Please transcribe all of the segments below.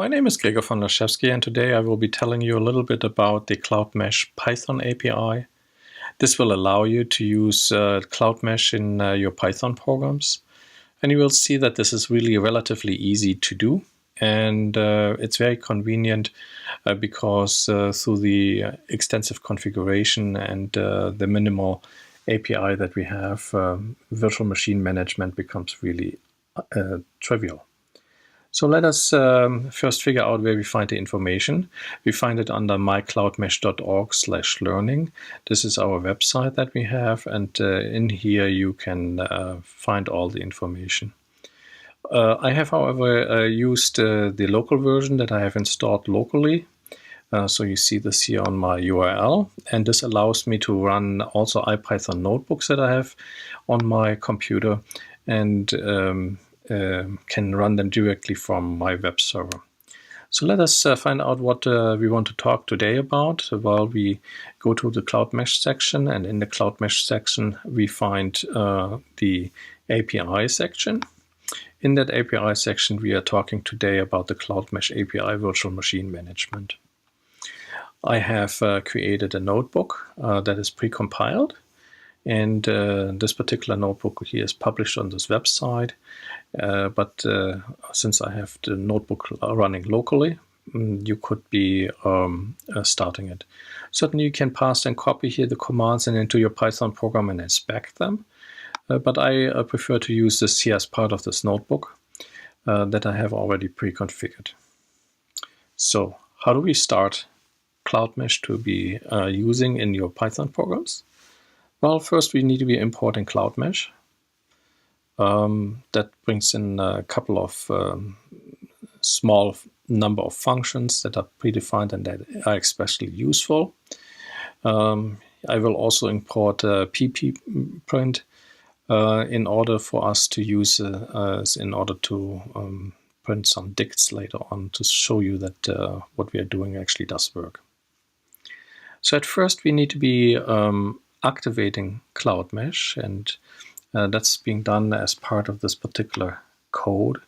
My name is Gregor von Laschewski, and today I will be telling you a little bit about the Cloudmesh Python API. This will allow you to use Cloudmesh in your Python programs. And you will see that this is really relatively easy to do. And it's very convenient because through the extensive configuration and the minimal API that we have, virtual machine management becomes really trivial. So let us first figure out where we find the information. We find it under mycloudmesh.org/learning. This is our website that we have, and in here you can find all the information. I have, however, used the local version that I have installed locally. So you see this here on my URL, and this allows me to run also IPython notebooks that I have on my computer, and can run them directly from my web server. So let us find out what we want to talk today about. Well, we go to the Cloudmesh section, and in the Cloudmesh section we find the API section. In that API section we are talking today about the Cloudmesh API virtual machine management. I have created a notebook that is precompiled, and this particular notebook here is published on this website. But since I have the notebook running locally, you could be starting it. Certainly you can paste and copy here the commands into your Python program and inspect them. But I prefer to use this here as part of this notebook that I have already pre-configured. So how do we start Cloudmesh to be using in your Python programs? Well, first we need to be importing Cloudmesh. That brings in a couple of small number of functions that are predefined and that are especially useful. I will also import ppprint in order for us to use in order to print some dicts later on to show you that what we are doing actually does work. So at first we need to be activating Cloudmesh, and that's being done as part of this particular code.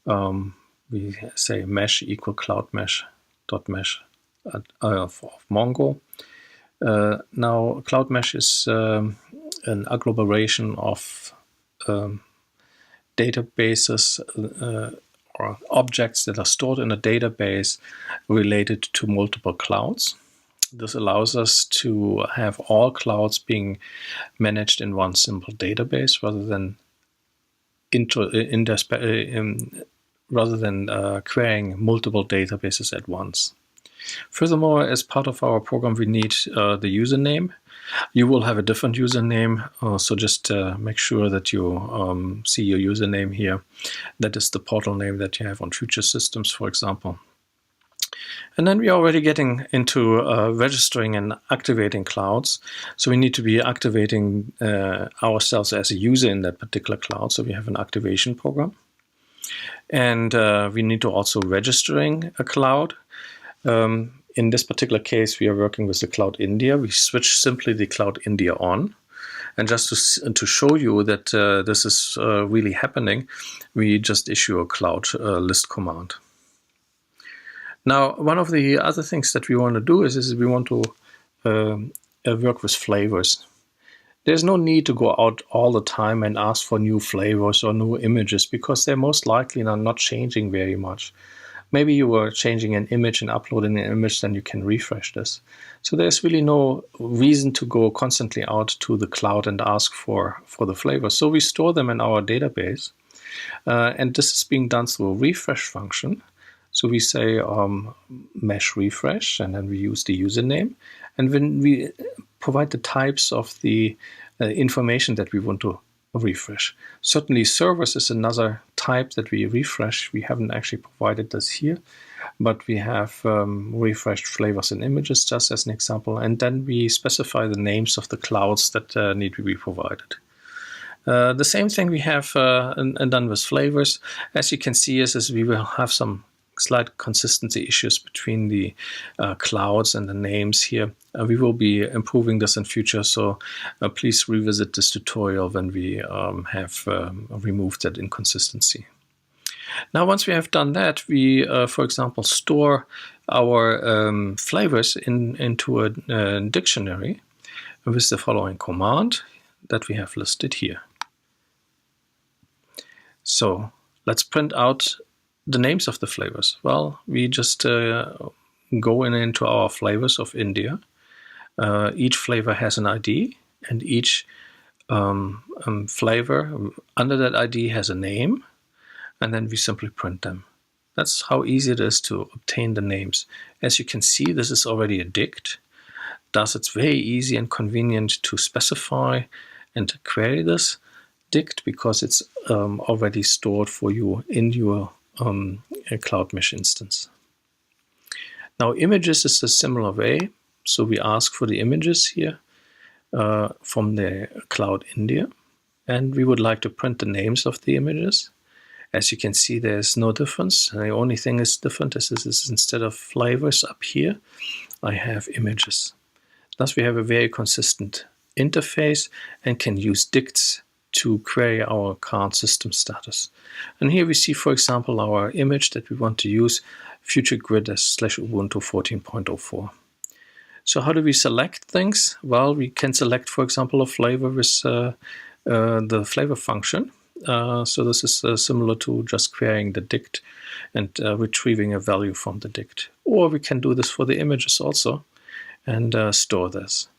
We say mesh equal cloudmesh.mesh of Mongo. Now Cloudmesh is an agglomeration of databases or objects that are stored in a database related to multiple clouds. This allows us to have all clouds being managed in one simple database rather than querying multiple databases at once. Furthermore, as part of our program, we need the username. You will have a different username, so just make sure that you see your username here. That is the portal name that you have on Future Systems, for example. And then we are already getting into registering and activating clouds. So we need to be activating ourselves as a user in that particular cloud. So we have an activation program. And we need to also registering a cloud. In this particular case, we are working with the Cloud India. We switch simply the Cloud India on. And just to show you that this is really happening, we just issue a cloud list command. Now, one of the other things that we want to do is we want to work with flavors. There's no need to go out all the time and ask for new flavors or new images, because they're most likely not changing very much. Maybe you were changing an image and uploading an image, then you can refresh this. So there's really no reason to go constantly out to the cloud and ask for the flavors. So we store them in our database, and this is being done through a refresh function. So we say mesh refresh, and then we use the username. And when we provide the types of the information that we want to refresh. Certainly servers is another type that we refresh. We haven't actually provided this here, but we have refreshed flavors and images just as an example. And then we specify the names of the clouds that need to be provided. The same thing we have done with flavors. As you can see, is we will have some slight consistency issues between the clouds and the names here. We will be improving this in future, so please revisit this tutorial when we have removed that inconsistency. Now, once we have done that, we, for example, store our flavors into a dictionary with the following command that we have listed here. So let's print out the names of the flavors. Well, we just go into our flavors of India. Each flavor has an ID, and each flavor under that ID has a name, and then we simply print them. That's how easy it is to obtain the names. As you can see, this is already a dict. Thus, it's very easy and convenient to specify and query this dict because it's already stored for you in your Cloudmesh instance. Now, images is a similar way. So we ask for the images here from the Cloud India, and we would like to print the names of the images. As you can see, there's no difference. The only thing is different is instead of flavors up here, I have images. Thus, we have a very consistent interface and can use dicts to query our current system status. And here we see, for example, our image that we want to use, future grid as /Ubuntu 14.04. So how do we select things? Well, we can select, for example, a flavor with the flavor function. So this is similar to just querying the dict and retrieving a value from the dict. Or we can do this for the images also and store this.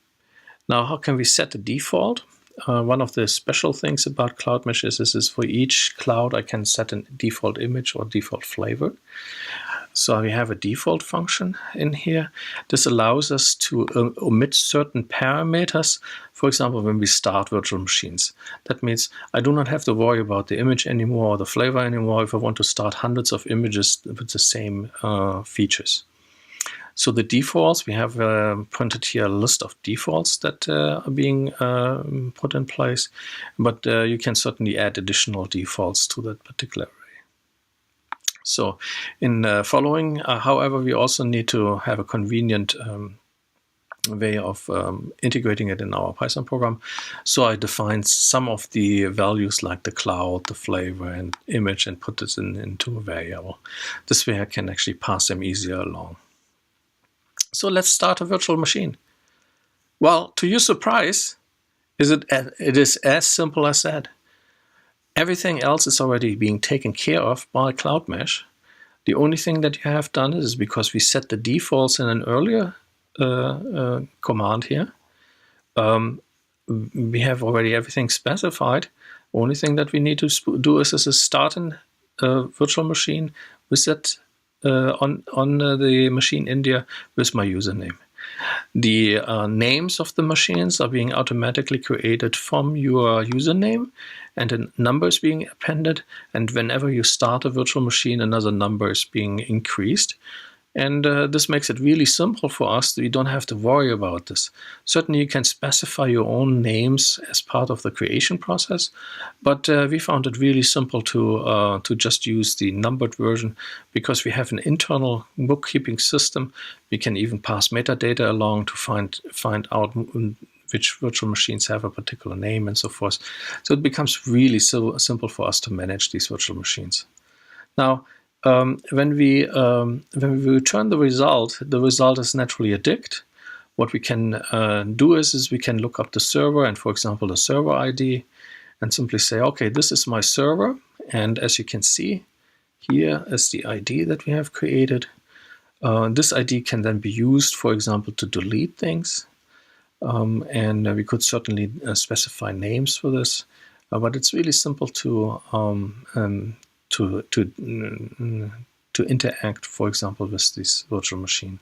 Now, how can we set the default? One of the special things about Cloudmesh is for each cloud I can set a default image or default flavor. So we have a default function in here. This allows us to omit certain parameters, for example, when we start virtual machines. That means I do not have to worry about the image anymore or the flavor anymore if I want to start hundreds of images with the same features. So the defaults, we have printed here a list of defaults that are being put in place, but you can certainly add additional defaults to that particular array. So in following, however, we also need to have a convenient way of integrating it in our Python program. So I defined some of the values like the cloud, the flavor, and image and put this into a variable. This way I can actually pass them easier along. So let's start a virtual machine. Well, to your surprise, it is as simple as that. Everything else is already being taken care of by Cloudmesh. The only thing that you have done is because we set the defaults in an earlier command here. We have already everything specified. Only thing that we need to do is start a virtual machine with that on the machine India with my username. The names of the machines are being automatically created from your username, and a number is being appended, and whenever you start a virtual machine, another number is being increased. And this makes it really simple for us. You don't have to worry about this. Certainly you can specify your own names as part of the creation process, but we found it really simple to just use the numbered version because we have an internal bookkeeping system. We can even pass metadata along to find out which virtual machines have a particular name and so forth. So it becomes really so simple for us to manage these virtual machines. Now, when we return the result is naturally a dict. What we can do is we can look up the server and, for example, the server ID and simply say, okay, this is my server. And as you can see, here is the ID that we have created. This ID can then be used, for example, to delete things. And we could certainly specify names for this. But it's really simple to interact, for example, with this virtual machine.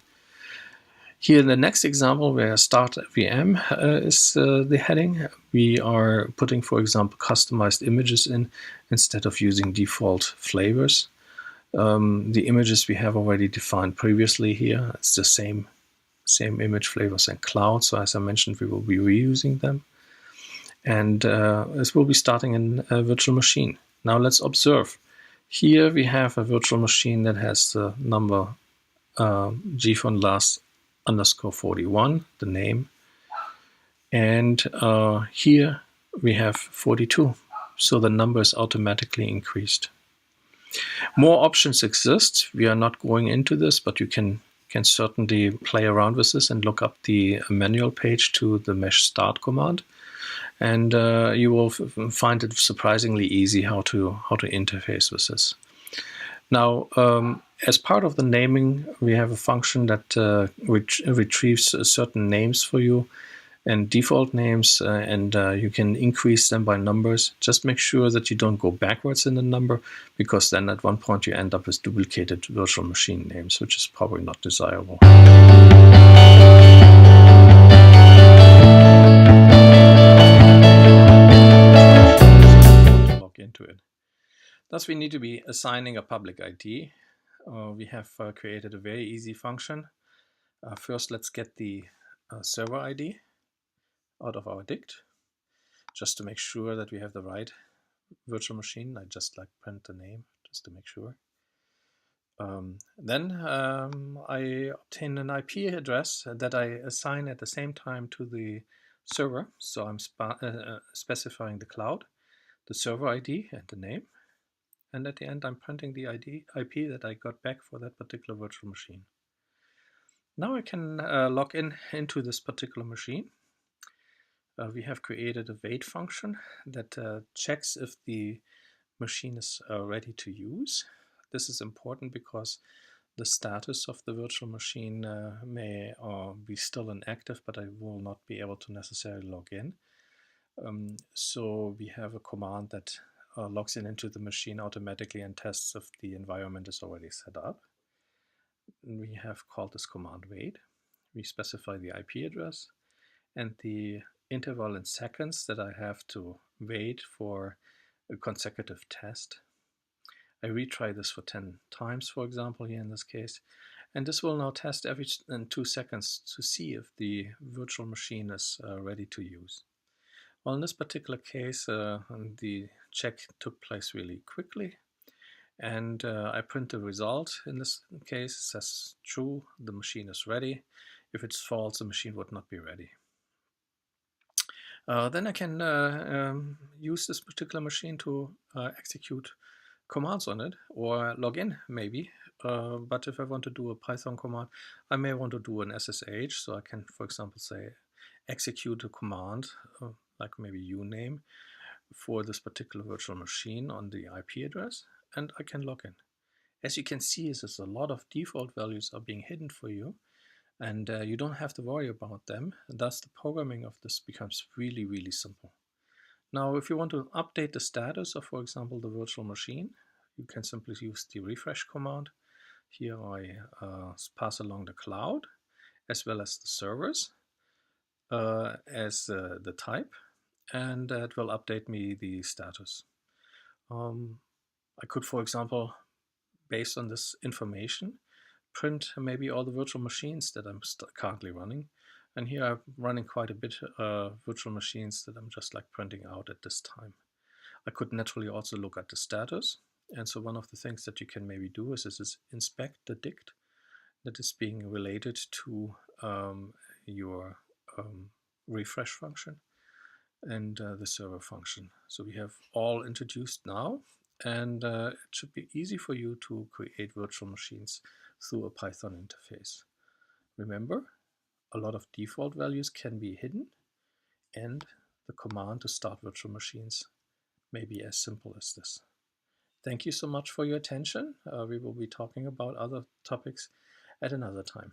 Here in the next example, where start VM is the heading, we are putting, for example, customized images in instead of using default flavors. The images we have already defined previously here. It's the same image flavors and cloud. So as I mentioned, we will be reusing them. And this will be starting in a virtual machine. Now let's observe. Here we have a virtual machine that has the number g_last_41, the name. And here we have 42. So the number is automatically increased. More options exist. We are not going into this, but you can certainly play around with this and look up the manual page to the mesh start command, and you will find it surprisingly easy how to interface with this. Now, as part of the naming, we have a function that retrieves certain names for you and default names, and you can increase them by numbers. Just make sure that you don't go backwards in the number, because then at one point you end up with duplicated virtual machine names, which is probably not desirable. Log into it. Thus, we need to be assigning a public ID. We have created a very easy function. First, let's get the server ID out of our dict, just to make sure that we have the right virtual machine. I just print the name just to make sure. Then I obtain an IP address that I assign at the same time to the server. So I'm specifying the cloud, the server ID, and the name. And at the end, I'm printing the IP that I got back for that particular virtual machine. Now I can log into this particular machine. We have created a wait function that checks if the machine is ready to use. This is important because the status of the virtual machine may be still inactive, but I will not be able to necessarily log in. So we have a command that logs into the machine automatically and tests if the environment is already set up. And we have called this command wait. We specify the IP address and the interval in seconds that I have to wait for a consecutive test. I retry this for 10 times, for example, here in this case, and this will now test every 2 seconds to see if the virtual machine is ready to use. Well, in this particular case, the check took place really quickly, and I print the result. In this case, it says true, the machine is ready. If it's false, the machine would not be ready. Then I can use this particular machine to execute commands on it, or log in maybe. But if I want to do a Python command, I may want to do an SSH. So I can, for example, say execute a command like maybe uname for this particular virtual machine on the IP address, and I can log in. As you can see, there's a lot of default values are being hidden for you, and you don't have to worry about them. And thus, the programming of this becomes really, really simple. Now, if you want to update the status of, for example, the virtual machine, you can simply use the refresh command. Here I pass along the cloud as well as the servers as the type, and it will update me the status. I could, for example, based on this information, print maybe all the virtual machines that I'm currently running. And here I'm running quite a bit virtual machines that I'm just printing out at this time. I could naturally also look at the status. And so one of the things that you can maybe do is inspect the dict that is being related to your refresh function and the server function. So we have all introduced now, and it should be easy for you to create virtual machines through a Python interface. Remember, a lot of default values can be hidden, and the command to start virtual machines may be as simple as this. Thank you so much for your attention. We will be talking about other topics at another time.